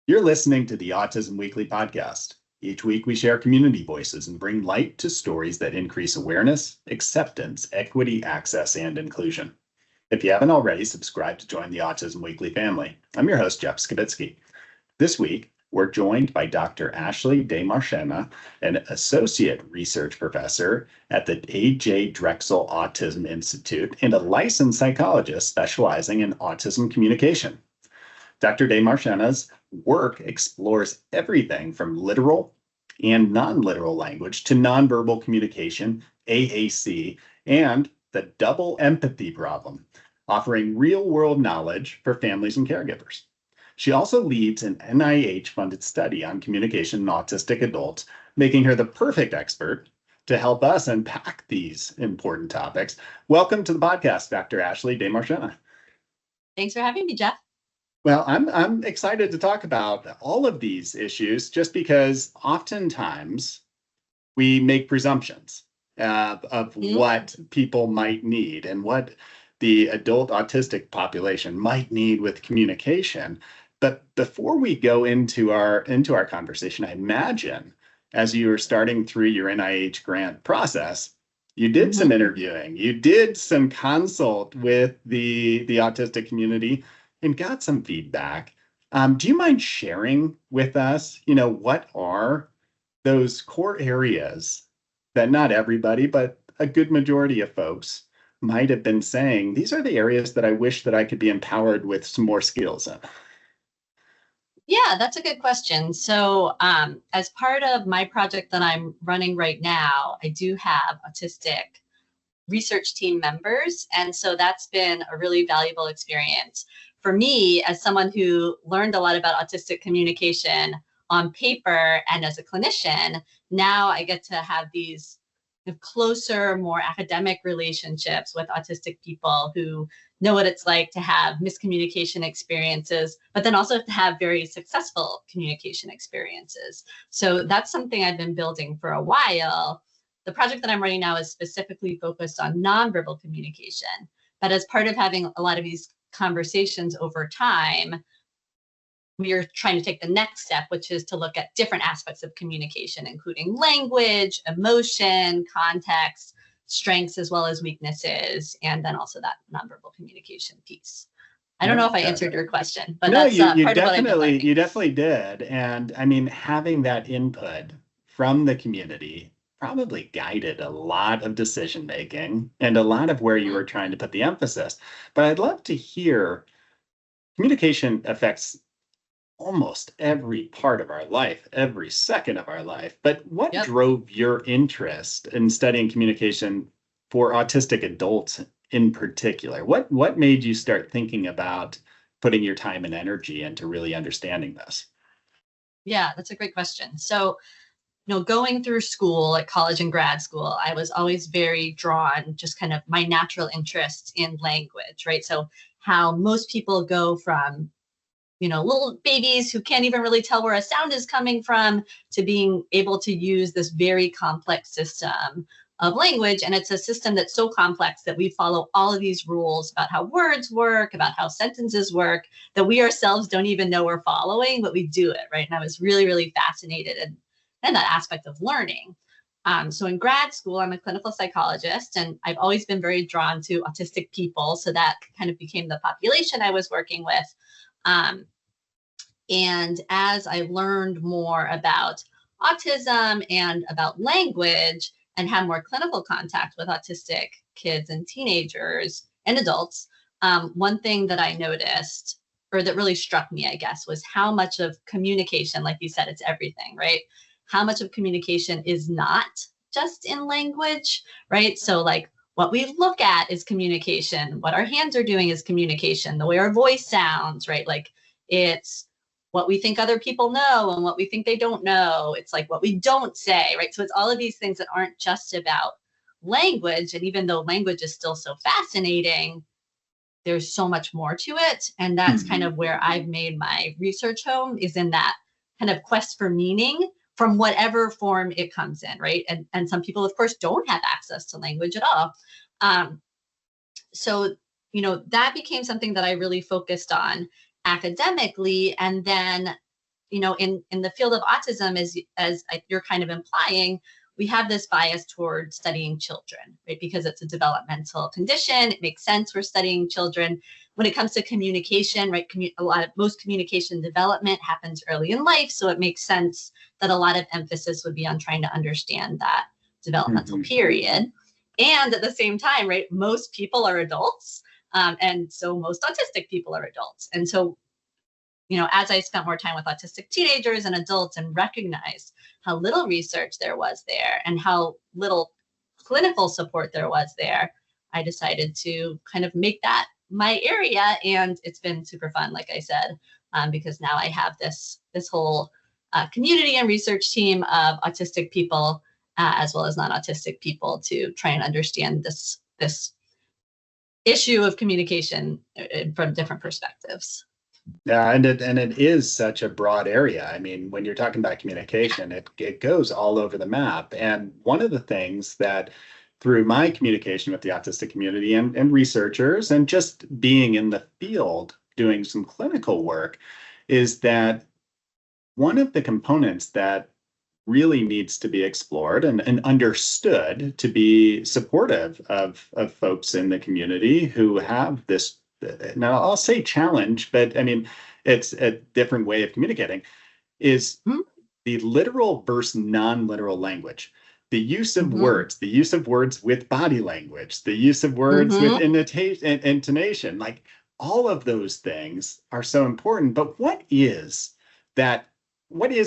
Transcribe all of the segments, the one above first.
You're listening to the Autism Weekly podcast. Each week, we share community voices and bring light to stories that increase awareness, acceptance, equity, access, and inclusion. If you haven't already, subscribe to join the Autism Weekly family. I'm your host, Jeff Skibitsky. This week, we're joined by Dr. Ashley de Marchena, an associate research professor at the A.J. Drexel Autism Institute and a licensed psychologist specializing in autism communication. Dr. de Marchena's work explores everything from literal and non-literal language to nonverbal communication, AAC, and the double empathy problem, offering real-world knowledge for families and caregivers. She also leads an NIH-funded study on communication in autistic adults, making her the perfect expert to help us unpack these important topics. Welcome to the podcast, Dr. Ashley de Marchena. Thanks for having me, Jeff. Well, I'm excited to talk about all of these issues just because oftentimes we make presumptions of what people might need and what the adult autistic population might need with communication. But before we go into our conversation, I imagine as you were starting through your NIH grant process, you did some interviewing, you did some consult with the autistic community and got some feedback. Do you mind sharing with us, what are those core areas that not everybody, but a good majority of folks might have been saying, these are the areas that I wish that I could be empowered with some more skills in? Yeah, that's a good question. So as part of my project that I'm running right now, I do have autistic research team members. And so that's been a really valuable experience for me as someone who learned a lot about autistic communication on paper and as a clinician. Now I get to have these closer, more academic relationships with autistic people who know what it's like to have miscommunication experiences, but then also to have very successful communication experiences. So that's something I've been building for a while. The project that I'm running now is specifically focused on nonverbal communication. But as part of having a lot of these conversations over time, we are trying to take the next step, which is to look at different aspects of communication, including language, emotion, context, strengths, as well as weaknesses, and then also that nonverbal communication piece. I don't know if I answered your question, but that's part of what I've been learning. You definitely did. And I mean, having that input from the community probably guided a lot of decision making and a lot of where you were trying to put the emphasis. But I'd love to hear, communication affects almost every part of our life, every second of our life. But what drove your interest in studying communication for autistic adults in particular? What made you start thinking about putting your time and energy into really understanding this? Yeah, that's a great question. So going through school, like college and grad school, I was always very drawn, just kind of my natural interest in language, right? So how most people go from, little babies who can't even really tell where a sound is coming from to being able to use this very complex system of language. And it's a system that's so complex that we follow all of these rules about how words work, about how sentences work, that we ourselves don't even know we're following, but we do it, right? And I was really, really fascinated and that aspect of learning. So in grad school, I'm a clinical psychologist, and I've always been very drawn to autistic people. So that kind of became the population I was working with. And as I learned more about autism and about language and had more clinical contact with autistic kids and teenagers and adults, one thing that I noticed, or that really struck me, I guess, was how much of communication, like you said, it's everything, right? How much of communication is not just in language, right? So like what we look at is communication, what our hands are doing is communication, the way our voice sounds, right? Like it's what we think other people know and what we think they don't know. It's like what we don't say, right? So it's all of these things that aren't just about language. And even though language is still so fascinating, there's so much more to it. And that's kind of where I've made my research home, is in that kind of quest for meaning from whatever form it comes in, right? And some people, of course, don't have access to language at all. So, that became something that I really focused on academically. And then in the field of autism, as you're kind of implying, we have this bias toward studying children, right? Because it's a developmental condition. It makes sense we're studying children. When it comes to communication, right? Most communication development happens early in life. So it makes sense that a lot of emphasis would be on trying to understand that developmental period. And at the same time, right, most people are adults. And so most autistic people are adults. And so, as I spent more time with autistic teenagers and adults and recognized how little research there was there and how little clinical support there was there, I decided to kind of make that my area. And it's been super fun, like I said, because now I have this whole community and research team of autistic people as well as non-autistic people to try and understand this issue of communication from different perspectives. Yeah, and it is such a broad area. I mean, when you're talking about communication, it goes all over the map. And one of the things that through my communication with the autistic community and researchers and just being in the field doing some clinical work is that one of the components that really needs to be explored and understood to be supportive of folks in the community who have this, now I'll say challenge, but I mean, it's a different way of communicating, is the literal versus non-literal language. The use of words, the use of words with body language, the use of words with intonation, like all of those things are so important. But what is,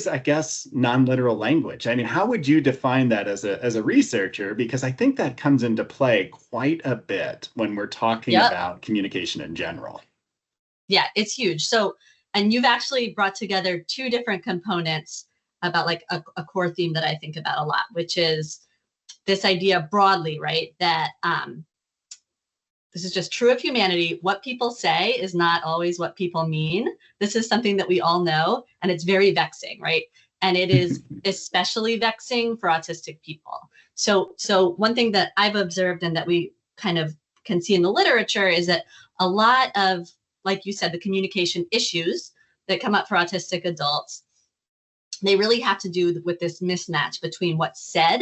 I guess, non-literal language? I mean, how would you define that as a researcher? Because I think that comes into play quite a bit when we're talking about communication in general. Yeah, it's huge. So, and you've actually brought together two different components about like a core theme that I think about a lot, which is this idea broadly, right? That this is just true of humanity. What people say is not always what people mean. This is something that we all know, and it's very vexing, right? And it is especially vexing for autistic people. So one thing that I've observed and that we kind of can see in the literature is that a lot of, like you said, the communication issues that come up for autistic adults, they really have to do with this mismatch between what's said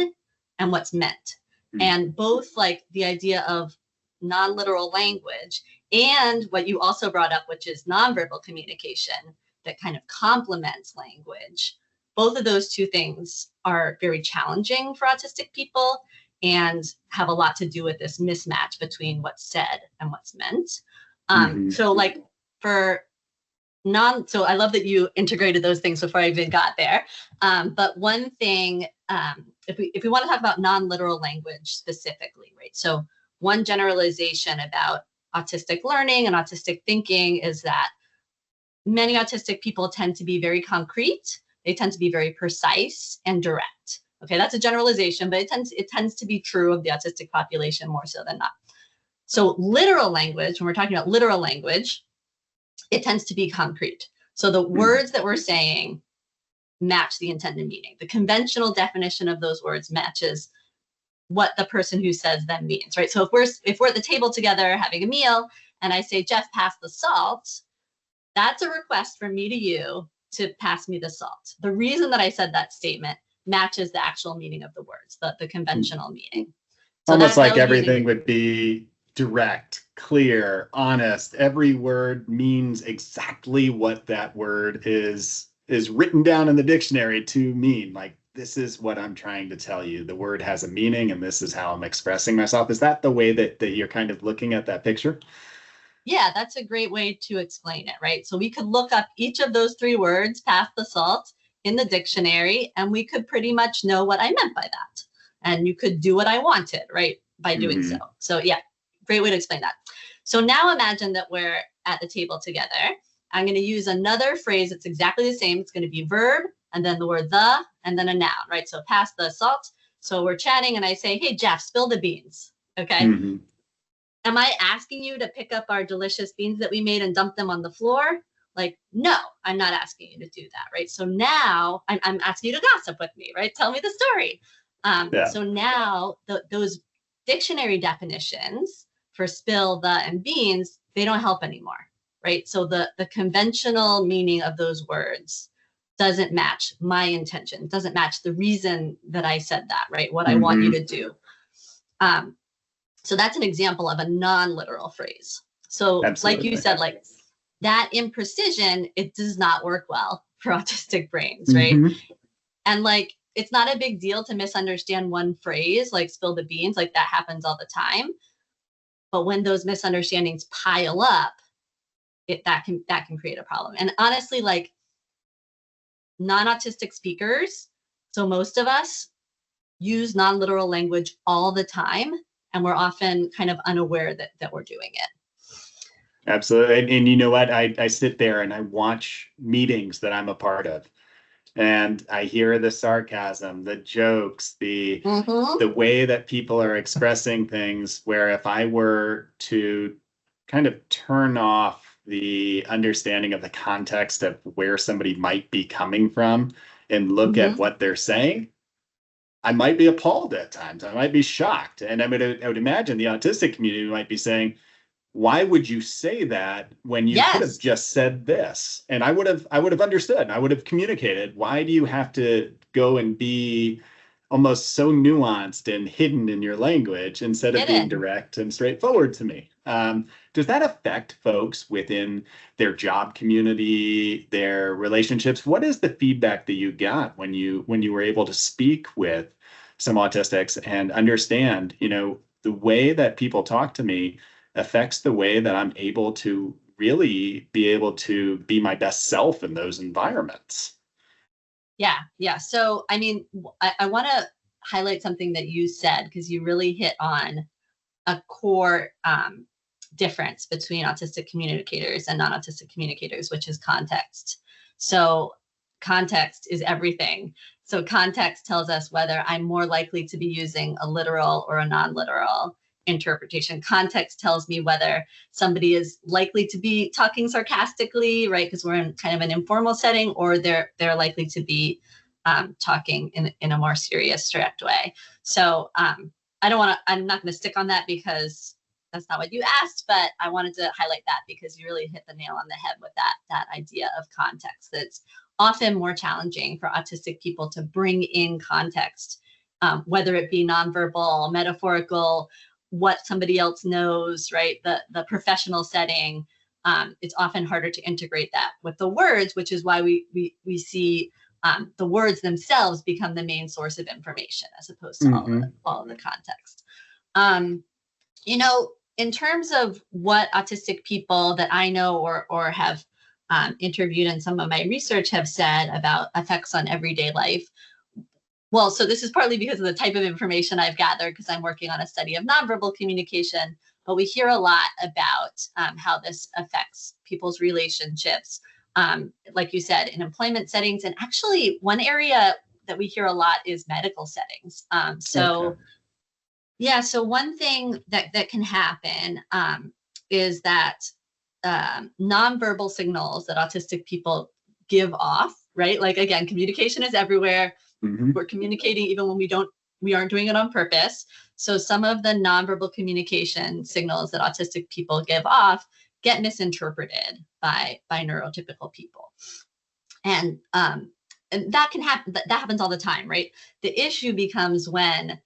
and what's meant. And both like the idea of non-literal language and what you also brought up, which is nonverbal communication that kind of complements language. Both of those two things are very challenging for autistic people and have a lot to do with this mismatch between what's said and what's meant. So like so I love that you integrated those things before I even got there. But one thing, if we want to talk about non-literal language specifically, right? So one generalization about autistic learning and autistic thinking is that many autistic people tend to be very concrete. They tend to be very precise and direct. Okay, that's a generalization, but it tends to be true of the autistic population more so than not. So literal language, when we're talking about literal language, it tends to be concrete. So the words that we're saying match the intended meaning. The conventional definition of those words matches what the person who says them means, right? So if we're at the table together having a meal and I say, Jeff, pass the salt, that's a request from me to you to pass me the salt. The reason that I said that statement matches the actual meaning of the words, the conventional meaning. So almost like everything would be direct, clear, honest. Every word means exactly what that word is written down in the dictionary to mean. Like, this is what I'm trying to tell you. The word has a meaning and this is how I'm expressing myself. Is that the way that you're kind of looking at that picture? Yeah, that's a great way to explain it, right? So we could look up each of those three words, pass the salt, in the dictionary, and we could pretty much know what I meant by that. And you could do what I wanted, right, by doing so. So yeah, great way to explain that. So now imagine that we're at the table together. I'm going to use another phrase that's exactly the same. It's going to be verb, and then the word the, and then a noun, right? So pass the salt. So we're chatting and I say, hey, Jeff, spill the beans. Okay. Am I asking you to pick up our delicious beans that we made and dump them on the floor? Like, no, I'm not asking you to do that, right? So now I'm asking you to gossip with me, right? Tell me the story. So now those dictionary definitions for spill, the, and beans, they don't help anymore, right? So the conventional meaning of those words doesn't match my intention, doesn't match the reason that I said that, right? What I want you to do. So that's an example of a non-literal phrase. So like you said, like that imprecision, it does not work well for autistic brains, right? And like, it's not a big deal to misunderstand one phrase, like spill the beans, like that happens all the time. But when those misunderstandings pile up, that can create a problem. And honestly, like non-autistic speakers, so most of us use non-literal language all the time, and we're often kind of unaware that we're doing it. Absolutely. And you know what? I sit there and I watch meetings that I'm a part of, and I hear the sarcasm, the jokes, the way that people are expressing things, where if I were to kind of turn off the understanding of the context of where somebody might be coming from and look at what they're saying, I might be appalled at times. I might be shocked. And I would imagine the autistic community might be saying, why would you say that when you could have just said this? And I would have understood. I would have communicated. Why do you have to go and be almost so nuanced and hidden in your language instead of being direct and straightforward to me? Does that affect folks within their job community, their relationships? What is the feedback that you got when you were able to speak with some autistics and understand, the way that people talk to me affects the way that I'm able to really be able to be my best self in those environments? Yeah. So, I mean, I want to highlight something that you said, because you really hit on a core difference between autistic communicators and non-autistic communicators, which is context. So context is everything. So context tells us whether I'm more likely to be using a literal or a non-literal interpretation. Context tells me whether somebody is likely to be talking sarcastically, right? Because we're in kind of an informal setting, or they're likely to be talking in a more serious, direct way. So I'm not going to stick on that because that's not what you asked, but I wanted to highlight that because you really hit the nail on the head with that idea of context. That's often more challenging for autistic people to bring in context, whether it be nonverbal, metaphorical, what somebody else knows, right? The professional setting. It's often harder to integrate that with the words, which is why we see the words themselves become the main source of information as opposed to all of the context. In terms of what autistic people that I know or have interviewed and some of my research have said about effects on everyday life. Well, so this is partly because of the type of information I've gathered, because I'm working on a study of nonverbal communication, but we hear a lot about how this affects people's relationships, like you said, in employment settings. And actually, one area that we hear a lot is medical settings. So one thing that can happen is that nonverbal signals that autistic people give off, right? Like, again, communication is everywhere. We're communicating even when we aren't doing it on purpose. So some of the nonverbal communication signals that autistic people give off get misinterpreted by neurotypical people. And that can happen. That happens all the time, right? The issue becomes when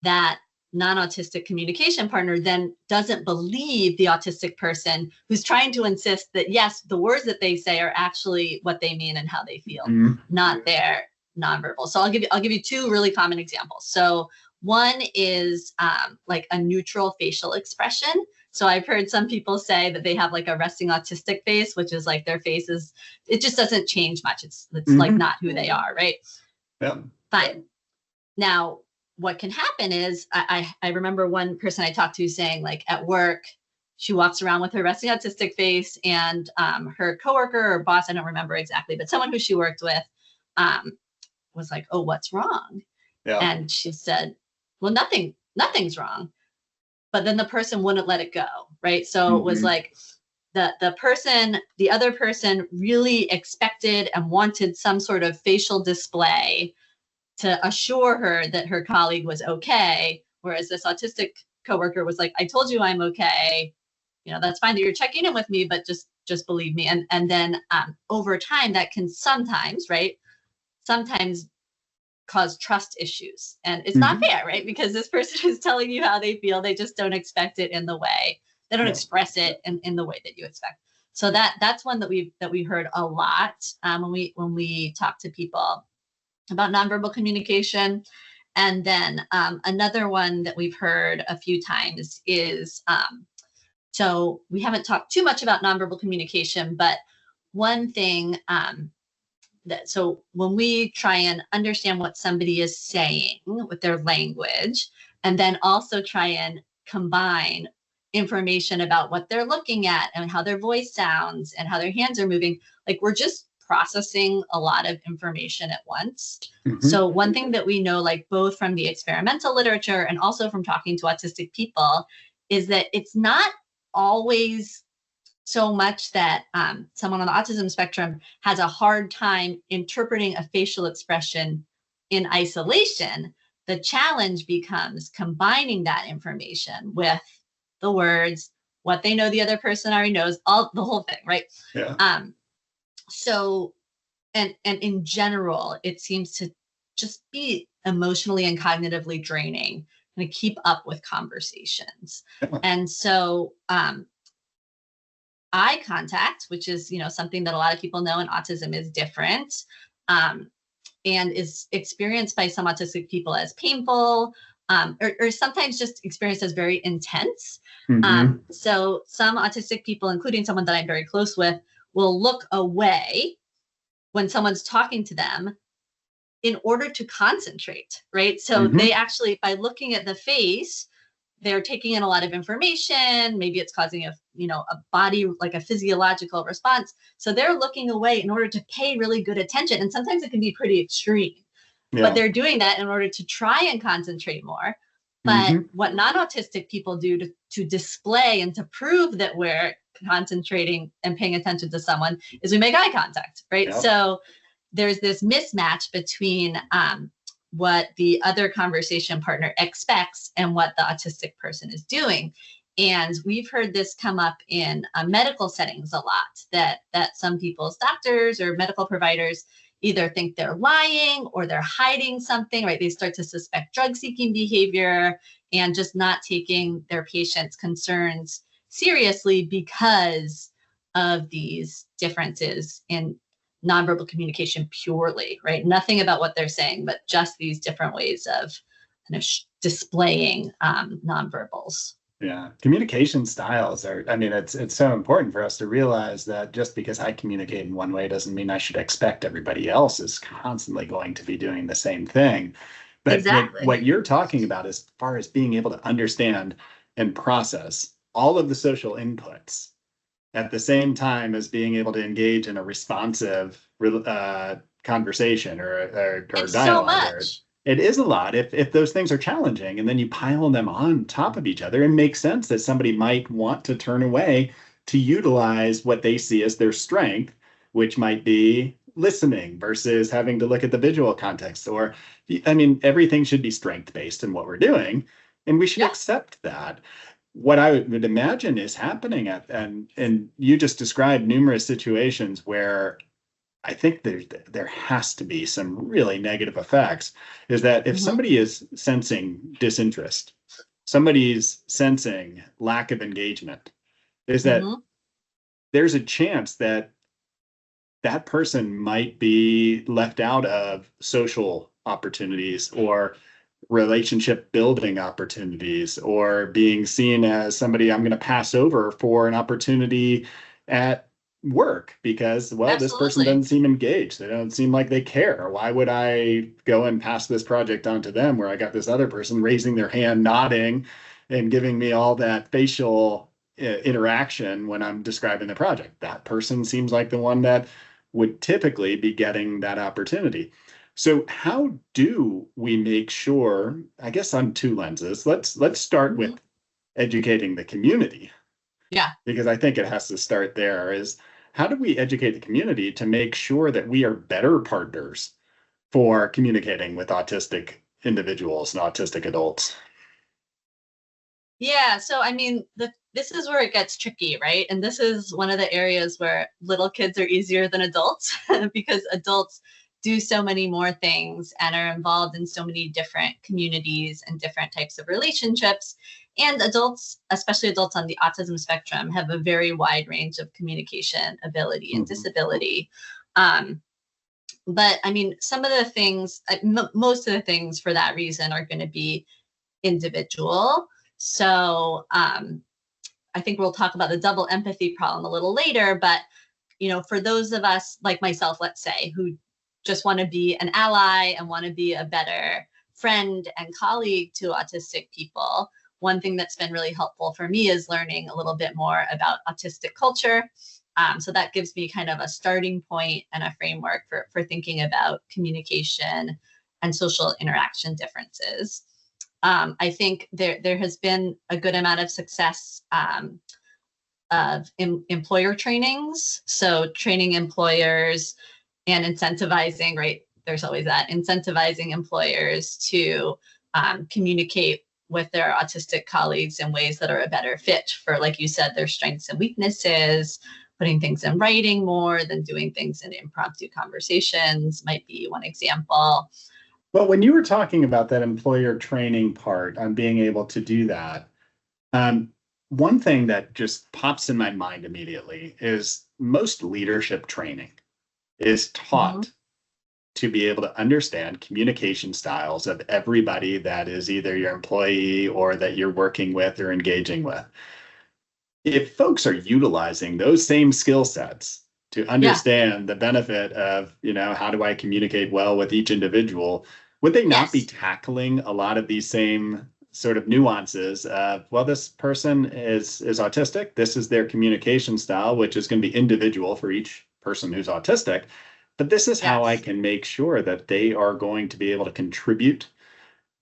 that non-autistic communication partner then doesn't believe the autistic person who's trying to insist that, yes, the words that they say are actually what they mean and how they feel, not their nonverbal. So I'll give you two really common examples. So one is like a neutral facial expression. So I've heard some people say that they have like a resting autistic face, which is like their face it just doesn't change much. It's like not who they are, right? Yeah. Fine. Now, what can happen is I remember one person I talked to saying, like, at work, she walks around with her resting autistic face, and her coworker or boss, I don't remember exactly, but someone who she worked with was like, "Oh, what's wrong?" Yeah. And she said, "Well, nothing's wrong." But then the person wouldn't let it go, right? So it was like the other person really expected and wanted some sort of facial display to assure her that her colleague was okay, whereas this autistic coworker was like, "I told you I'm okay. That's fine that you're checking in with me, but just just believe me. And then over time, that can sometimes, right? Sometimes cause trust issues. And it's not fair, right? Because this person is telling you how they feel. They just don't expect it in the way. They don't express it in the way that you expect. So that's one that we heard a lot when we talk to people about nonverbal communication. And then another one that we've heard a few times is so we haven't talked too much about nonverbal communication, but one thing so when we try and understand what somebody is saying with their language, and then also try and combine information about what they're looking at and how their voice sounds and how their hands are moving, like we're just processing a lot of information at once. So one thing that we know, like both from the experimental literature and also from talking to autistic people, is that it's not always so much that someone on the autism spectrum has a hard time interpreting a facial expression in isolation. The challenge becomes combining that information with the words, what they know the other person already knows, the whole thing, right? Yeah. So, and in general, it seems to just be emotionally and cognitively draining to keep up with conversations. And so, eye contact, which is, something that a lot of people know in autism is different, and is experienced by some autistic people as painful, or sometimes just experienced as very intense. So some autistic people, including someone that I'm very close with, will look away when someone's talking to them in order to concentrate, right? So they actually, by looking at the face, they're taking in a lot of information. Maybe it's causing a body, like a physiological response. So they're looking away in order to pay really good attention. And sometimes it can be pretty extreme, but they're doing that in order to try and concentrate more. But what non-autistic people do to display and to prove that we're concentrating and paying attention to someone is we make eye contact, right? So there's this mismatch between what the other conversation partner expects and what the autistic person is doing. And we've heard this come up in medical settings a lot, that some people's doctors or medical providers either think they're lying or they're hiding something, right? They start to suspect drug-seeking behavior and just not taking their patients' concerns seriously because of these differences in nonverbal communication purely, right? Nothing about what they're saying, but just these different ways of kind of displaying nonverbals. Yeah, communication styles it's so important for us to realize that just because I communicate in one way doesn't mean I should expect everybody else is constantly going to be doing the same thing. But exactly. what you're talking about as far as being able to understand and process all of the social inputs at the same time as being able to engage in a responsive conversation or it's dialogue. So much. It is a lot if those things are challenging and then you pile them on top of each other. It makes sense that somebody might want to turn away to utilize what they see as their strength, which might be listening versus having to look at the visual context. Or, everything should be strength-based in what we're doing, and we should accept that. What I would imagine is happening and you just described numerous situations where I think there has to be some really negative effects, is that if somebody is sensing disinterest, somebody's sensing lack of engagement, is that there's a chance that that person might be left out of social opportunities or relationship building opportunities, or being seen as somebody I'm going to pass over for an opportunity at work because, this person doesn't seem engaged. They don't seem like they care. Why would I go and pass this project on to them where I got this other person raising their hand, nodding, and giving me all that facial interaction when I'm describing the project? That person seems like the one that would typically be getting that opportunity. So how do we make sure, I guess on two lenses, let's start with educating the community. Yeah. Because I think it has to start there, is how do we educate the community to make sure that we are better partners for communicating with autistic individuals and autistic adults? Yeah, so I mean, this is where it gets tricky, right? And this is one of the areas where little kids are easier than adults because adults do so many more things and are involved in so many different communities and different types of relationships. And adults, especially adults on the autism spectrum, have a very wide range of communication ability and Mhm. disability. Um, but I mean, some of the things, most of the things for that reason are going to be individual. So I think we'll talk about the double empathy problem a little later. But for those of us like myself, let's say, who just want to be an ally and want to be a better friend and colleague to autistic people, one thing that's been really helpful for me is learning a little bit more about autistic culture. So that gives me kind of a starting point and a framework for thinking about communication and social interaction differences. I think there has been a good amount of success of employer trainings. So training employers and incentivizing, right? There's always that incentivizing employers to communicate with their autistic colleagues in ways that are a better fit for, like you said, their strengths and weaknesses. Putting things in writing more than doing things in impromptu conversations might be one example. Well, when you were talking about that employer training part on being able to do that, um, one thing that just pops in my mind immediately is most leadership training is Mhm. taught to be able to understand communication styles of everybody that is either your employee or that you're working with or engaging with. If folks are utilizing those same skill sets to Yeah. understand the benefit of, how do I communicate well with each individual, would they not be Yes. tackling a lot of these same sort of nuances of, well, this person is autistic, this is their communication style, which is going to be individual for each person who's autistic, but this is how I Yes. can make sure that they are going to be able to contribute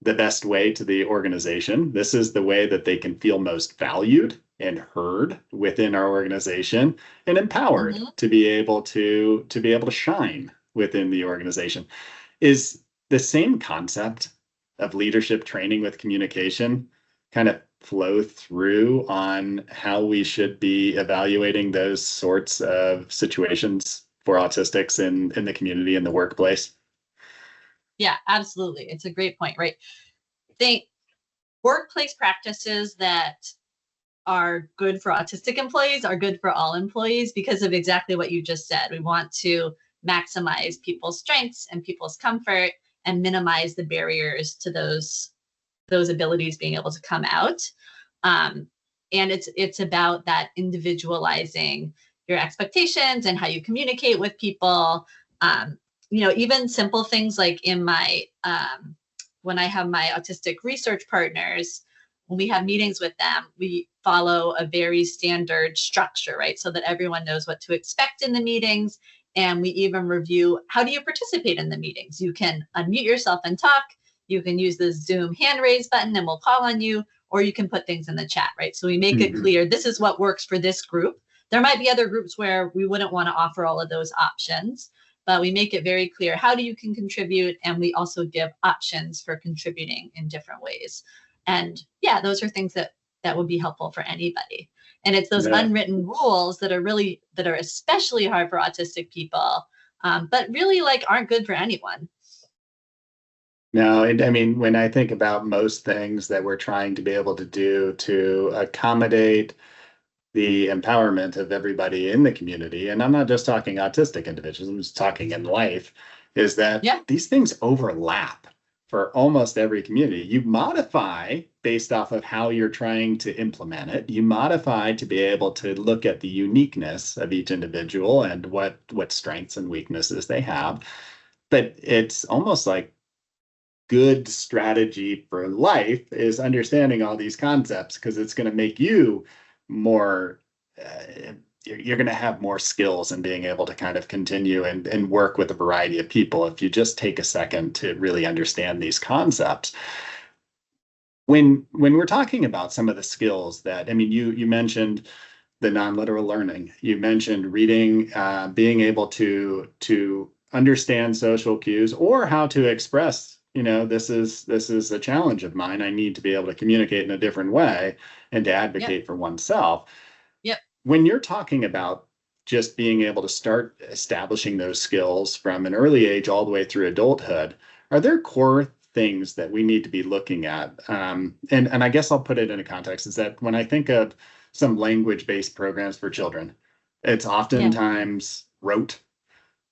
the best way to the organization. This is the way that they can feel most valued and heard within our organization and empowered Mhm. to be able to shine within the organization. Is the same concept of leadership training with communication kind of flow through on how we should be evaluating those sorts of situations for autistics in the community in the workplace? Yeah, absolutely. It's a great point, right? Think workplace practices that are good for autistic employees are good for all employees because of exactly what you just said. We want to maximize people's strengths and people's comfort and minimize the barriers to those abilities being able to come out. Um, and it's about that individualizing your expectations and how you communicate with people. Um, even simple things like in my when I have my autistic research partners, when we have meetings with them, we follow a very standard structure, right? So that everyone knows what to expect in the meetings. And we even review, how do you participate in the meetings? You can unmute yourself and talk. You can use the Zoom hand raise button and we'll call on you, or you can put things in the chat, right? So we make it Mhm. clear this is what works for this group. There might be other groups where we wouldn't want to offer all of those options, but we make it very clear how do you can contribute, and we also give options for contributing in different ways. And yeah, those are things that would be helpful for anybody. And it's those Yeah. unwritten rules that are especially hard for autistic people, but really like aren't good for anyone. No, and I mean, when I think about most things that we're trying to be able to do to accommodate the empowerment of everybody in the community, and I'm not just talking autistic individuals, I'm just talking in life, is that Yeah. these things overlap for almost every community. You modify based off of how you're trying to implement it. You modify to be able to look at the uniqueness of each individual and what strengths and weaknesses they have. But it's almost like good strategy for life is understanding all these concepts because it's going to make you more you're going to have more skills in being able to kind of continue and work with a variety of people if you just take a second to really understand these concepts. When we're talking about some of the skills that, I mean, you mentioned the non-literal learning, you mentioned reading, being able to understand social cues or how to express this is a challenge of mine. I need to be able to communicate in a different way and to Yep. advocate for oneself. Yep. When you're talking about just being able to start establishing those skills from an early age all the way through adulthood, are there core things that we need to be looking at? And I guess I'll put it in a context is that when I think of some language-based programs for children, it's Yeah. oftentimes rote.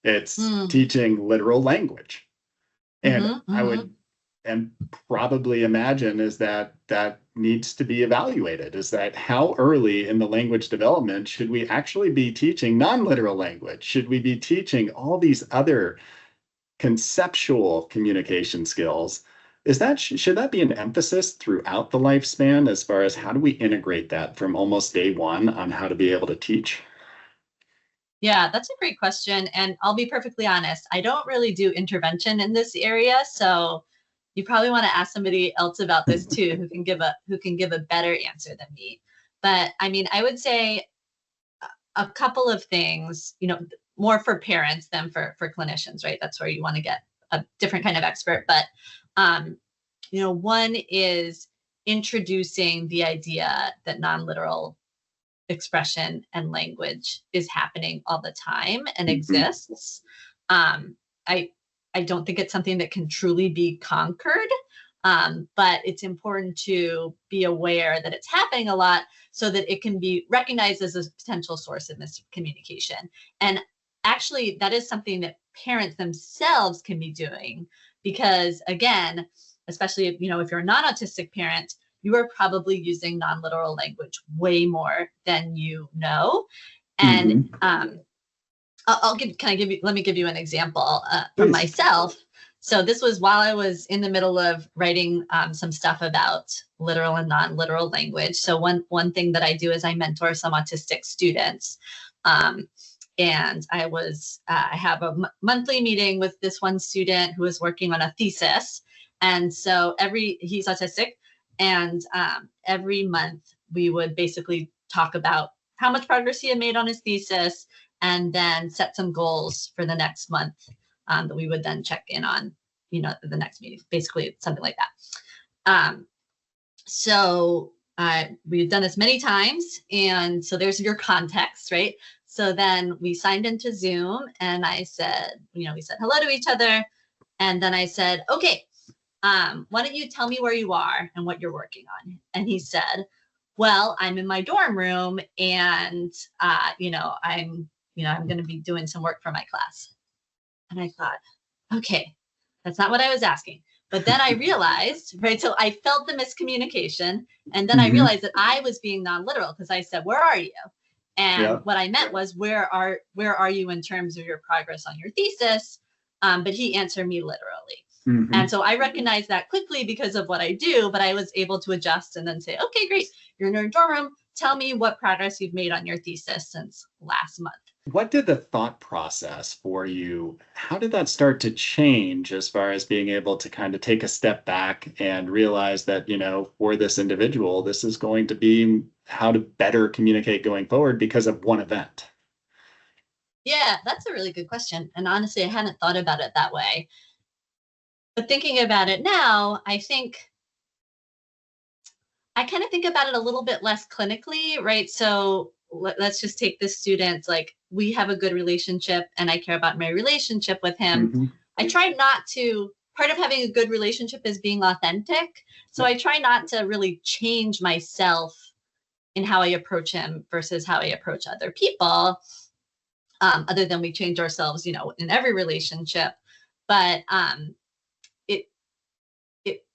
It's Mm. teaching literal language. And Mm-hmm, I mm-hmm. would and probably imagine is that that needs to be evaluated. Is that how early in the language development should we actually be teaching non-literal language? Should we be teaching all these other conceptual communication skills? Is that should that be an emphasis throughout the lifespan as far as how do we integrate that from almost day one on how to be able to teach? Yeah, that's a great question. And I'll be perfectly honest, I don't really do intervention in this area. So you probably want to ask somebody else about this too, who can give a better answer than me. But I mean, I would say a couple of things, more for parents than for clinicians, right? That's where you want to get a different kind of expert. But one is introducing the idea that non-literal expression and language is happening all the time and Mhm. exists. Um, I I don't think it's something that can truly be conquered, but it's important to be aware that it's happening a lot so that it can be recognized as a potential source of miscommunication. And actually, that is something that parents themselves can be doing because, again, especially if you're a non-autistic parent, you are probably using non-literal language way more than you know. And Mhm. let me give you an example from Please. myself. So this was while I was in the middle of writing some stuff about literal and non-literal language. So one thing that I do is I mentor some autistic students. Um, and I have a monthly meeting with this one student who is working on a thesis. And so he's autistic. And every month we would basically talk about how much progress he had made on his thesis and then set some goals for the next month that we would then check in on, the next meeting, basically something like that. So we've done this many times. And so there's your context, right? So then we signed into Zoom and I said, we said hello to each other. And then I said, okay, why don't you tell me where you are and what you're working on? And he said, well, I'm in my dorm room and, I'm going to be doing some work for my class. And I thought, okay, that's not what I was asking. But then I realized, right? So I felt the miscommunication. And then I Hmm. realized that I was being non-literal because I said, where are you? And Yeah. what I meant was, where are you in terms of your progress on your thesis? But he answered me literally. And Hmm. so I recognized that quickly because of what I do, but I was able to adjust and then say, okay, great. You're in your dorm room. Tell me what progress you've made on your thesis since last month. What did the thought process for you, how did that start to change as far as being able to kind of take a step back and realize that, for this individual, this is going to be how to better communicate going forward because of one event? Yeah, that's a really good question. And honestly, I hadn't thought about it that way. But thinking about it now, I kind of think about it a little bit less clinically, right? So let's just take this student. Like, we have a good relationship and I care about my relationship with him. Hmm. I try not to, part of having a good relationship is being authentic. So I try not to really change myself in how I approach him versus how I approach other people, other than we change ourselves, in every relationship. But it, it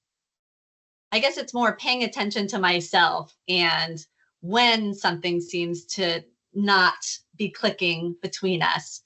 I guess it's more paying attention to myself and when something seems to not be clicking between us,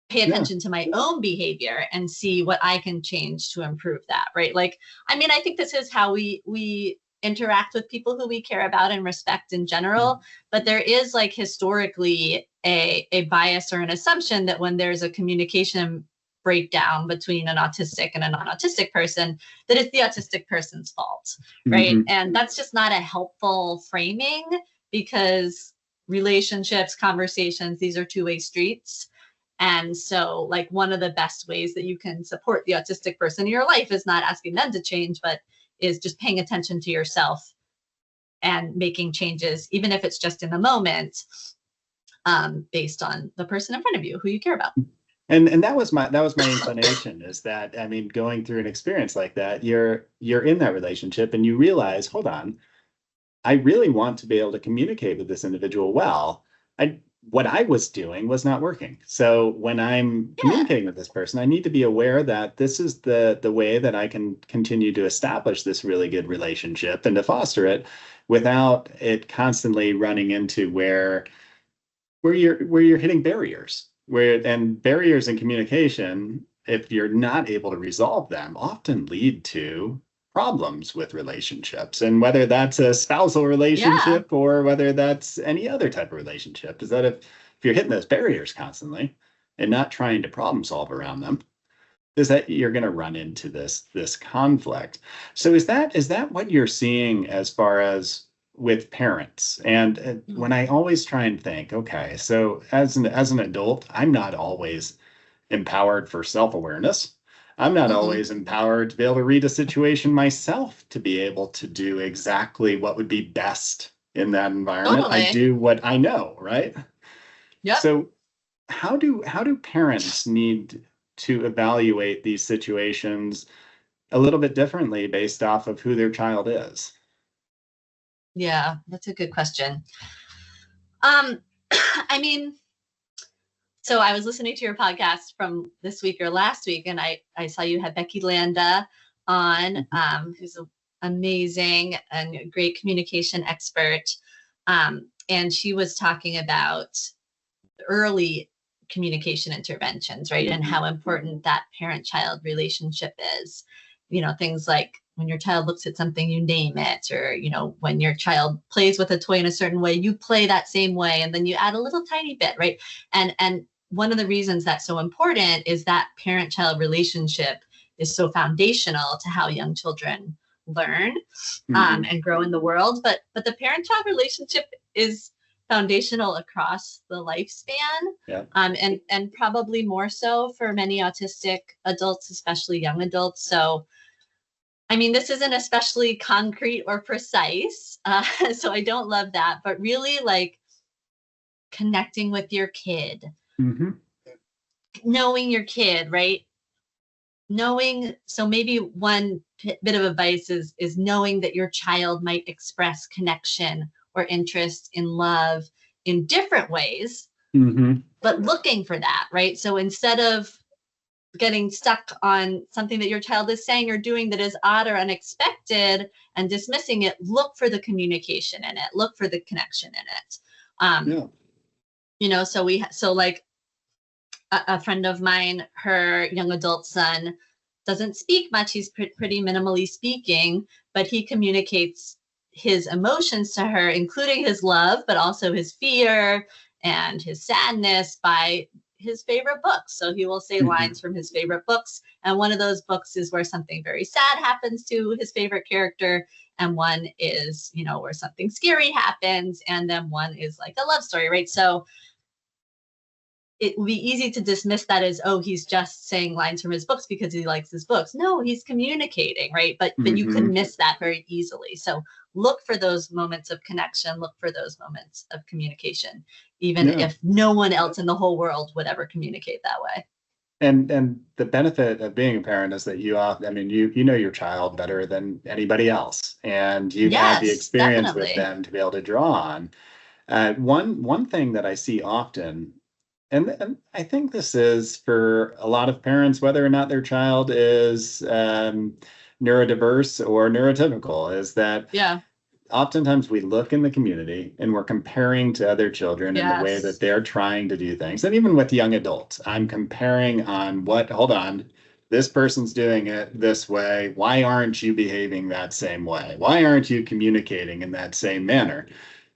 pay Yeah. attention to my own behavior and see what I can change to improve that, right? Like, I mean, I think this is how we interact with people who we care about and respect in general, but there is like historically a bias or an assumption that when there's a communication breakdown between an autistic and a non-autistic person, that it's the autistic person's fault, right? Hmm. And that's just not a helpful framing because relationships, conversations, these are two-way streets. And so, like, one of the best ways that you can support the autistic person in your life is not asking them to change, but is just paying attention to yourself and making changes, even if it's just in the moment, based on the person in front of you who you care about. And that was my inclination, is that, I mean, going through an experience like that, you're in that relationship and you realize, hold on, I really want to be able to communicate with this individual well. What I was doing was not working. So when I'm communicating with this person, I need to be aware that this is the way that I can continue to establish this really good relationship and to foster it without it constantly running into where you're hitting barriers. And barriers in communication, if you're not able to resolve them, often lead to problems with relationships. And whether that's a spousal relationship or whether that's any other type of relationship, is that if you're hitting those barriers constantly and not trying to problem solve around them, is that you're going to run into this conflict. So is that what you're seeing as far as with parents? And when I always try and think, okay, so as an adult, I'm not always empowered for self-awareness. I'm not always empowered to be able to read a situation myself to be able to do exactly what would be best in that environment. I do what I know, right? Yeah. So how do parents need to evaluate these situations a little bit differently based off of who their child is? Yeah, that's a good question. I mean, so I was listening to your podcast from this week or last week, and I saw you had Becky Landa on, who's an amazing and great communication expert. And she was talking about early communication interventions, right? And how important that parent-child relationship is. You know, things like when your child looks at something, you name it, or, you know, when your child plays with a toy in a certain way, you play that same way, and then you add a little tiny bit, right? And one of the reasons that's so important is that parent-child relationship is so foundational to how young children learn and grow in the world. But the parent-child relationship is foundational across the lifespan, and probably more so for many autistic adults, especially young adults. So, I mean, this isn't especially concrete or precise, so I don't love that, but really, like, connecting with your kid, knowing your kid, right? So maybe one bit of advice is knowing that your child might express connection or interest in love in different ways, but looking for that, right? So instead of getting stuck on something that your child is saying or doing that is odd or unexpected and dismissing it, look for the communication in it, look for the connection in it. You know, so like a friend of mine, her young adult son doesn't speak much. He's pretty minimally speaking, but he communicates his emotions to her, including his love, but also his fear and his sadness, by his favorite books. So he will say lines from his favorite books. And one of those books is where something very sad happens to his favorite character. And one is, you know, where something scary happens. And then one is like a love story, right? So it would be easy to dismiss that as, oh, he's just saying lines from his books because he likes his books. No, he's communicating, right? But you can miss that very easily. So look for those moments of connection, look for those moments of communication, even if no one else in the whole world would ever communicate that way. And the benefit of being a parent is that you know your child better than anybody else, and you've had the experience with them to be able to draw on. One thing that I see often, and I think this is for a lot of parents, whether or not their child is neurodiverse or neurotypical, is that oftentimes we look in the community and we're comparing to other children in the way that they're trying to do things. And even with young adults, I'm comparing on hold on, this person's doing it this way. Why aren't you behaving that same way? Why aren't you communicating in that same manner?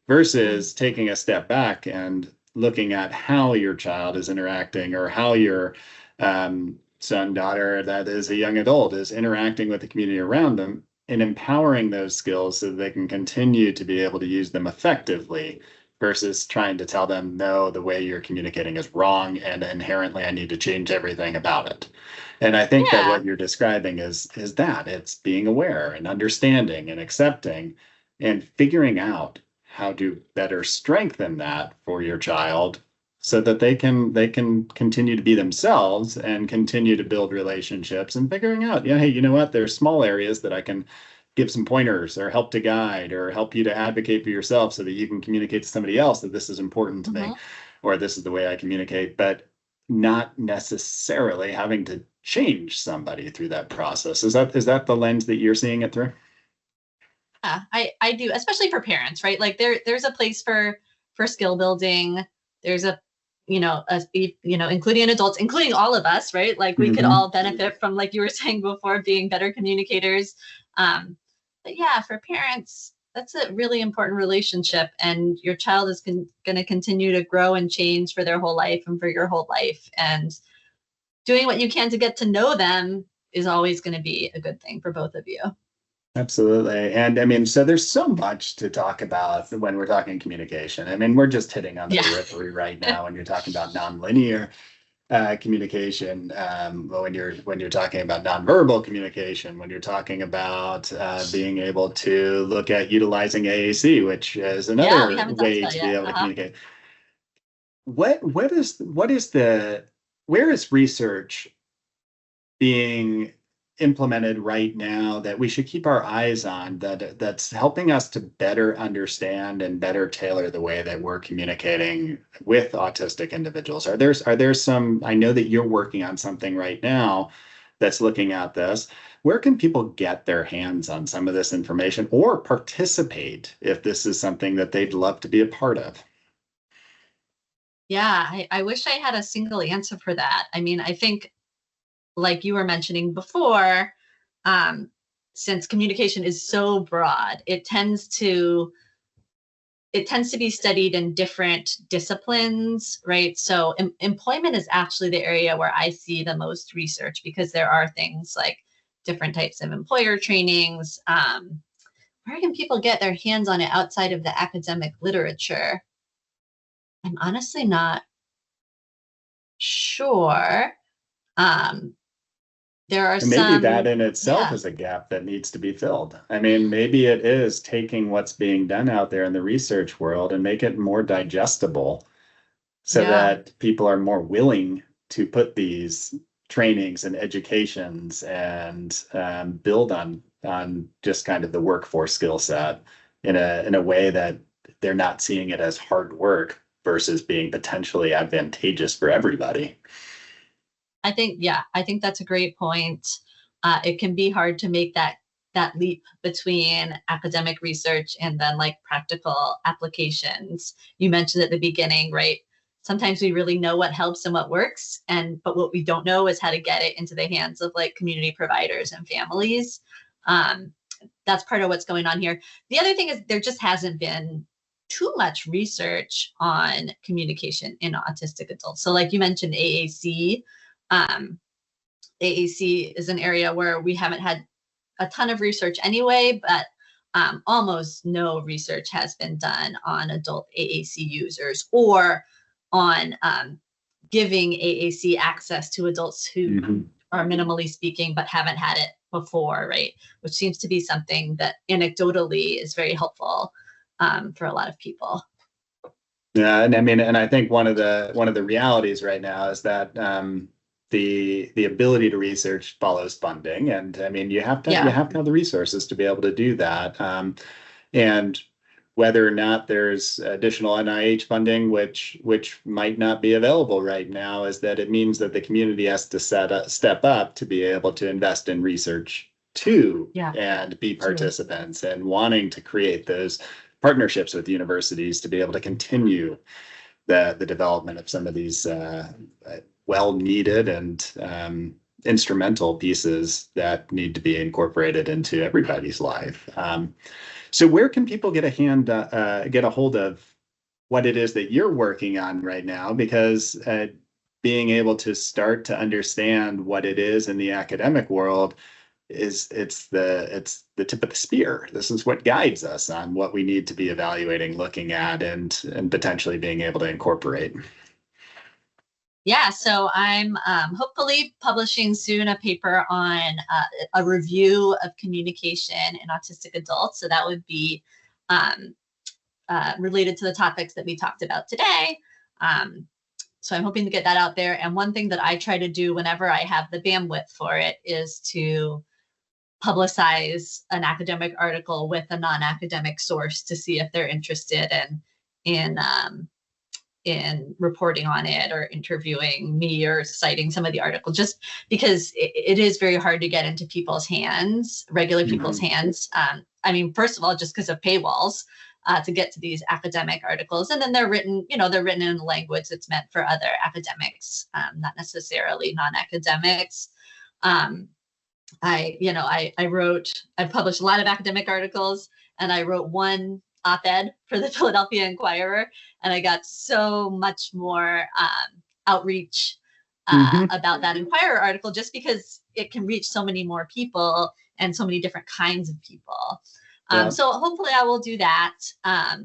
Versus taking a step back and looking at how your child is interacting, or how your son, daughter that is a young adult is interacting with the community around them, and empowering those skills so that they can continue to be able to use them effectively versus trying to tell them, no, the way you're communicating is wrong, and inherently I need to change everything about it. And I think that Yeah. what you're describing is that it's being aware and understanding and accepting and figuring out how to better strengthen that for your child so that they can continue to be themselves and continue to build relationships, and figuring out, yeah, hey, you know what, there's small areas that I can give some pointers or help to guide or help you to advocate for yourself so that you can communicate to somebody else that this is important to me, Mhm. or this is the way I communicate, but not necessarily having to change somebody through that process. Is that the lens that you're seeing it through? Yeah, I do, especially for parents, right? Like there's a place for skill building. There's including adults, including all of us, right? Like we could Mm-hmm. all benefit from, like you were saying before, being better communicators. Um, but yeah, for parents, that's a really important relationship, and your child is going to continue to grow and change for their whole life and for your whole life. And doing what you can to get to know them is always going to be a good thing for both of you. Absolutely. And I mean, so there's so much to talk about when we're talking communication. I mean, we're just hitting on the Yeah. periphery right now when you're talking about nonlinear communication, when you're talking about nonverbal communication, when you're talking about being able to look at utilizing AAC, which is Yeah, we another haven't touched way that to be yet. able to Uh-huh. communicate. Where is research being implemented right now that we should keep our eyes on, that's helping us to better understand and better tailor the way that we're communicating with autistic individuals? Are there some, I know that you're working on something right now that's looking at this. Where can people get their hands on some of this information or participate if this is something that they'd love to be a part of? Yeah, I wish I had a single answer for that. I mean, I think, like you were mentioning before, um, since communication is so broad, it tends to be studied in different disciplines, right? So employment is actually the area where I see the most research, because there are things like different types of employer trainings. Where can people get their hands on it outside of the academic literature? I'm honestly not sure. Um, there are And maybe that some, in itself yeah, is a gap that needs to be filled. I mean, maybe it is taking what's being done out there in the research world and make it more digestible so yeah. that people are more willing to put these trainings and educations and build on just kind of the workforce skill set in a way that they're not seeing it as hard work versus being potentially advantageous for everybody. I think that's a great point. It can be hard to make that leap between academic research and then like practical applications. You mentioned at the beginning, right? Sometimes we really know what helps and what works, and but what we don't know is how to get it into the hands of like community providers and families. Um, that's part of what's going on here. The other thing is there just hasn't been too much research on communication in autistic adults. So, like you mentioned, AAC. Um, AAC is an area where we haven't had a ton of research anyway, but almost no research has been done on adult AAC users, or on giving AAC access to adults who Mhm. are minimally speaking but haven't had it before, right? Which seems to be something that anecdotally is very helpful for a lot of people. Yeah, and I mean, and I think one of the realities right now is that the ability to research follows funding, and I mean, you Yeah. have to have the resources to be able to do that. And whether or not there's additional NIH funding, which might not be available right now, is that it means that the community has to step up to be able to invest in research too, Yeah. and be True. participants and wanting to create those partnerships with universities to be able to continue the development of some of these well needed and instrumental pieces that need to be incorporated into everybody's life. So where can people get a hold of what it is that you're working on right now? Because being able to start to understand what it is in the academic world it's the tip of the spear. This is what guides us on what we need to be evaluating, looking at, and potentially being able to incorporate. Yeah, so I'm hopefully publishing soon a paper on a review of communication in autistic adults. So that would be related to the topics that we talked about today. So I'm hoping to get that out there. And one thing that I try to do whenever I have the bandwidth for it is to publicize an academic article with a non-academic source to see if they're interested in reporting on it or interviewing me or citing some of the article, just because it is very hard to get into people's hands, regular people's hands. I mean, first of all, just because of paywalls to get to these academic articles. And then they're written in a language that's meant for other academics, not necessarily non-academics. I published a lot of academic articles, and I wrote one op-ed for the Philadelphia Inquirer, and I got so much more outreach about that Inquirer article, just because it can reach so many more people and so many different kinds of people. So hopefully I will do that. I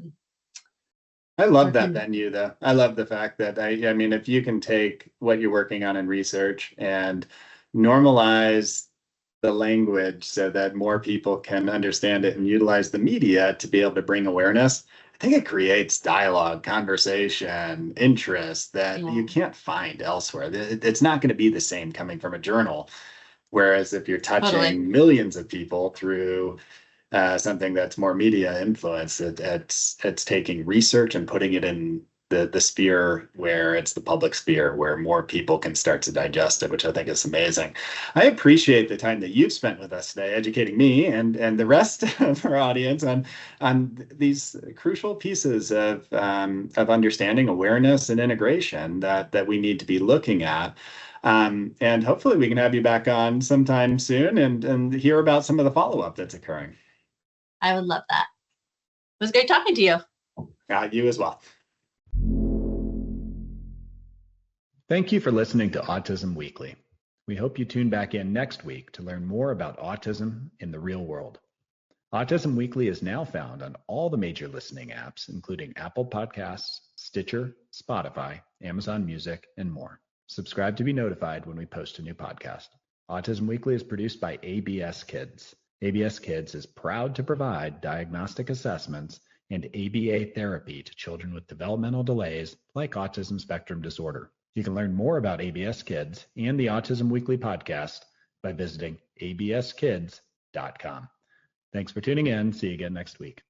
love that venue, though. I love the fact that I mean, if you can take what you're working on in research and normalize the language so that more people can understand it and utilize the media to be able to bring awareness, I think it creates dialogue, conversation, interest that you can't find elsewhere. It's not going to be the same coming from a journal. Whereas if you're touching millions of people through something that's more media influenced, it's taking research and putting it in the sphere where it's the public sphere, where more people can start to digest it, which I think is amazing. I appreciate the time that you've spent with us today, educating me and the rest of our audience on these crucial pieces of understanding, awareness, and integration that we need to be looking at. And hopefully we can have you back on sometime soon and hear about some of the follow-up that's occurring. I would love that. It was great talking to you. You as well. Thank you for listening to Autism Weekly. We hope you tune back in next week to learn more about autism in the real world. Autism Weekly is now found on all the major listening apps, including Apple Podcasts, Stitcher, Spotify, Amazon Music, and more. Subscribe to be notified when we post a new podcast. Autism Weekly is produced by ABS Kids. ABS Kids is proud to provide diagnostic assessments and ABA therapy to children with developmental delays like autism spectrum disorder. You can learn more about ABS Kids and the Autism Weekly podcast by visiting abskids.com. Thanks for tuning in. See you again next week.